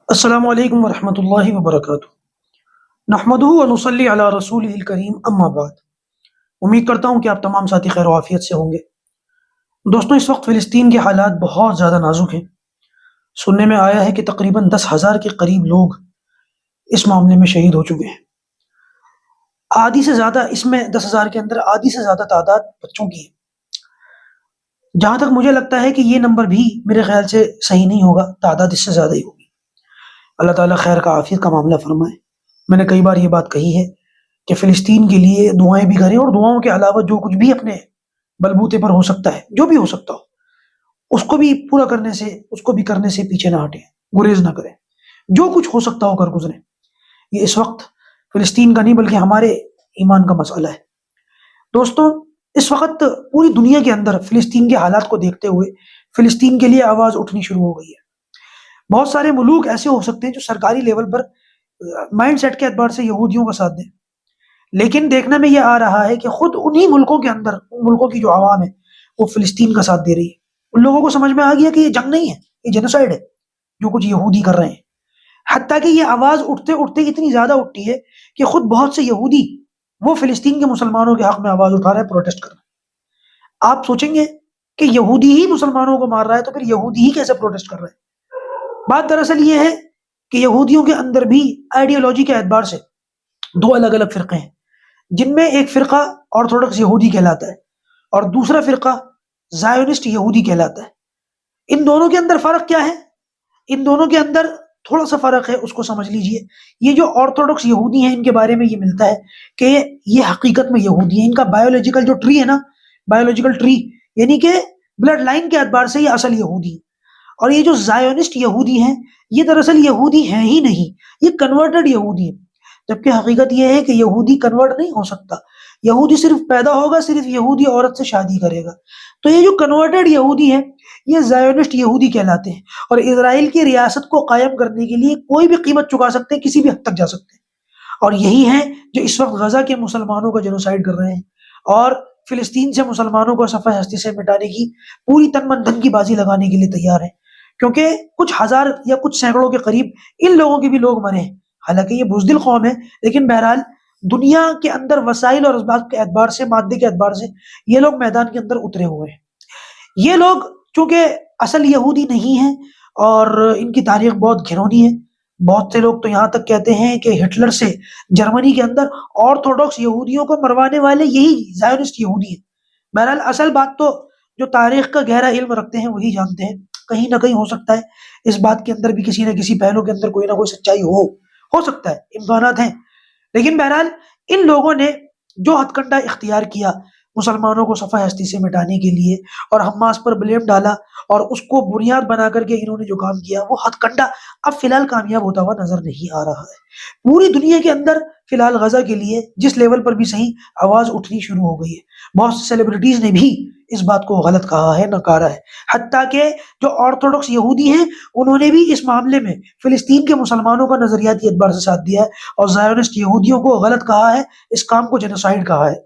السلام علیکم ورحمۃ اللہ وبرکاتہ۔ نحمدہ و نصلی علی رسول الکریم، اما بعد۔ امید کرتا ہوں کہ آپ تمام ساتھی خیر و عافیت سے ہوں گے۔ دوستوں، اس وقت فلسطین کے حالات بہت زیادہ نازک ہیں۔ سننے میں آیا ہے کہ تقریباً 10,000 کے قریب لوگ اس معاملے میں شہید ہو چکے ہیں۔ آدھی سے زیادہ، اس میں 10,000 کے اندر آدھی سے زیادہ تعداد بچوں کی ہے۔ جہاں تک مجھے لگتا ہے کہ یہ نمبر بھی میرے خیال سے صحیح نہیں ہوگا، تعداد اس سے زیادہ ہی ہوگی۔ اللہ تعالیٰ خیر کا عافیت کا معاملہ فرمائے۔ میں نے کئی بار یہ بات کہی ہے کہ فلسطین کے لیے دعائیں بھی کریں، اور دعاؤں کے علاوہ جو کچھ بھی اپنے بلبوتے پر ہو سکتا ہے، جو بھی ہو سکتا ہو، اس کو بھی پورا کرنے سے، اس کو بھی کرنے سے پیچھے نہ ہٹیں، گریز نہ کریں۔ جو کچھ ہو سکتا ہو کر گزریں۔ یہ اس وقت فلسطین کا نہیں بلکہ ہمارے ایمان کا مسئلہ ہے۔ دوستوں، اس وقت پوری دنیا کے اندر فلسطین کے حالات کو دیکھتے ہوئے فلسطین کے لیے آواز اٹھنی شروع ہو گئی ہے۔ بہت سارے ملوک ایسے ہو سکتے ہیں جو سرکاری لیول پر مائنڈ سیٹ کے اعتبار سے یہودیوں کا ساتھ دیں، لیکن دیکھنے میں یہ آ رہا ہے کہ خود انہی ملکوں کے اندر، ان ملکوں کی جو عوام ہے، وہ فلسطین کا ساتھ دے رہی ہے۔ ان لوگوں کو سمجھ میں آ گیا کہ یہ جنگ نہیں ہے، یہ جینوسائیڈ ہے جو کچھ یہودی کر رہے ہیں۔ حتیٰ کہ یہ آواز اٹھتے اٹھتے اتنی زیادہ اٹھتی ہے کہ خود بہت سے یہودی وہ فلسطین کے مسلمانوں کے حق میں آواز اٹھا رہے ہیں، پروٹیسٹ کر رہے ہیں۔ آپ سوچیں گے کہ یہودی ہی مسلمانوں کو مار رہا ہے تو پھر یہودی ہی کیسے پروٹیسٹ کر رہے ہیں؟ بات دراصل یہ ہے کہ یہودیوں کے اندر بھی آئیڈیالوجی کے اعتبار سے دو الگ الگ فرقے ہیں، جن میں ایک فرقہ آرتھوڈکس یہودی کہلاتا ہے اور دوسرا فرقہ زائونسٹ یہودی کہلاتا ہے۔ ان دونوں کے اندر فرق کیا ہے؟ ان دونوں کے اندر تھوڑا سا فرق ہے، اس کو سمجھ لیجئے۔ یہ جو آرتھوڈکس یہودی ہیں، ان کے بارے میں یہ ملتا ہے کہ یہ حقیقت میں یہودی ہیں۔ ان کا بایولوجیکل جو ٹری ہے نا، بایولوجیکل ٹری یعنی کہ بلڈ لائن کے اعتبار سے یہ اصل یہودی ہے۔ اور یہ جو زائونسٹ یہودی ہیں، یہ دراصل یہودی ہیں ہی نہیں، یہ کنورٹڈ یہودی ہیں۔ جبکہ حقیقت یہ ہے کہ یہودی کنورٹ نہیں ہو سکتا، یہودی صرف پیدا ہوگا، صرف یہودی عورت سے شادی کرے گا۔ تو یہ جو کنورٹڈ یہودی ہیں، یہ زائونسٹ یہودی کہلاتے ہیں، اور اسرائیل کی ریاست کو قائم کرنے کے لیے کوئی بھی قیمت چکا سکتے ہیں، کسی بھی حد تک جا سکتے ہیں۔ اور یہی ہیں جو اس وقت غزہ کے مسلمانوں کا جینوسائیڈ کر رہے ہیں، اور فلسطین سے مسلمانوں کو صفحہ ہستی سے مٹانے کی پوری تن من دھن کی بازی لگانے کے لیے تیار ہیں۔ کیونکہ کچھ ہزار یا کچھ سینکڑوں کے قریب ان لوگوں کے بھی لوگ مرے ہیں۔ حالانکہ یہ بزدل قوم ہے، لیکن بہرحال دنیا کے اندر وسائل اور اسباب کے اعتبار سے، مادے کے اعتبار سے یہ لوگ میدان کے اندر اترے ہوئے ہیں۔ یہ لوگ چونکہ اصل یہودی نہیں ہیں اور ان کی تاریخ بہت گھنونی ہے۔ بہت سے لوگ تو یہاں تک کہتے ہیں کہ ہٹلر سے جرمنی کے اندر آرتھوڈکس یہودیوں کو مروانے والے یہی زائونسٹ یہودی ہیں۔ بہرحال اصل بات تو جو تاریخ کا گہرا علم رکھتے ہیں وہی جانتے ہیں۔ کہیں نہ کہیں ہو سکتا ہے اس بات کے اندر بھی کسی نہ کسی پہلو کے اندر کوئی نہ کوئی سچائی ہو سکتا ہے، امکانات ہیں۔ لیکن بہرحال ان لوگوں نے جو ہتھ کنڈا اختیار کیا مسلمانوں کو صفحہ ہستی سے مٹانے کے لیے، اور حماس پر بلیم ڈالا، اور اس کو بنیاد بنا کر کے انہوں نے جو کام کیا، وہ ہتھ کنڈا اب فی الحال کامیاب ہوتا ہوا نظر نہیں آ رہا ہے۔ پوری دنیا کے اندر فی الحال غزہ کے لیے جس لیول پر بھی صحیح آواز اٹھنی شروع ہو گئی ہے۔ بہت سی سیلیبریٹیز نے بھی اس بات کو غلط کہا ہے، نکارا ہے۔ حتیٰ کہ جو آرتھوڈکس یہودی ہیں، انہوں نے بھی اس معاملے میں فلسطین کے مسلمانوں کا نظریاتی اعتبار سے ساتھ دیا ہے، اور زائونسٹ یہودیوں کو غلط کہا ہے، اس کام کو جینوسائیڈ کہا ہے۔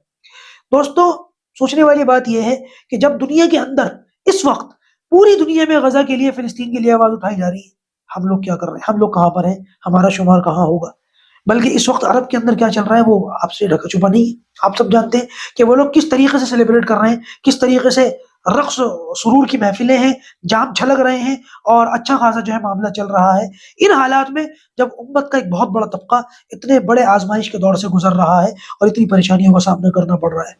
دوستو، سوچنے والی بات یہ ہے کہ جب دنیا کے اندر اس وقت پوری دنیا میں غزہ کے لیے، فلسطین کے لیے آواز اٹھائی جا رہی ہے، ہم لوگ کیا کر رہے ہیں؟ ہم لوگ کہاں پر ہیں؟ ہمارا شمار کہاں ہوگا؟ بلکہ اس وقت عرب کے اندر کیا چل رہا ہے وہ آپ سے ڈھکا چھپا نہیں ہے۔ آپ سب جانتے ہیں کہ وہ لوگ کس طریقے سے سیلیبریٹ کر رہے ہیں، کس طریقے سے رقص سرور کی محفلیں ہیں، جام چھلک رہے ہیں، اور اچھا خاصا جو ہے معاملہ چل رہا ہے۔ ان حالات میں جب امت کا ایک بہت بڑا طبقہ اتنے بڑے آزمائش کے دور سے گزر رہا ہے اور اتنی پریشانیوں کا سامنا کرنا پڑ رہا ہے،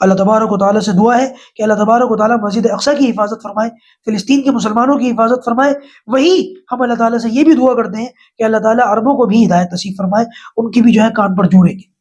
اللہ تبارک و تعالیٰ سے دعا ہے کہ اللہ تبارک و تعالیٰ مسجد اقصیٰ کی حفاظت فرمائے، فلسطین کے مسلمانوں کی حفاظت فرمائے۔ وہی ہم اللہ تعالیٰ سے یہ بھی دعا کرتے ہیں کہ اللہ تعالیٰ عربوں کو بھی ہدایت نصیب فرمائے، ان کی بھی جو ہے کان پر جوڑیں گے۔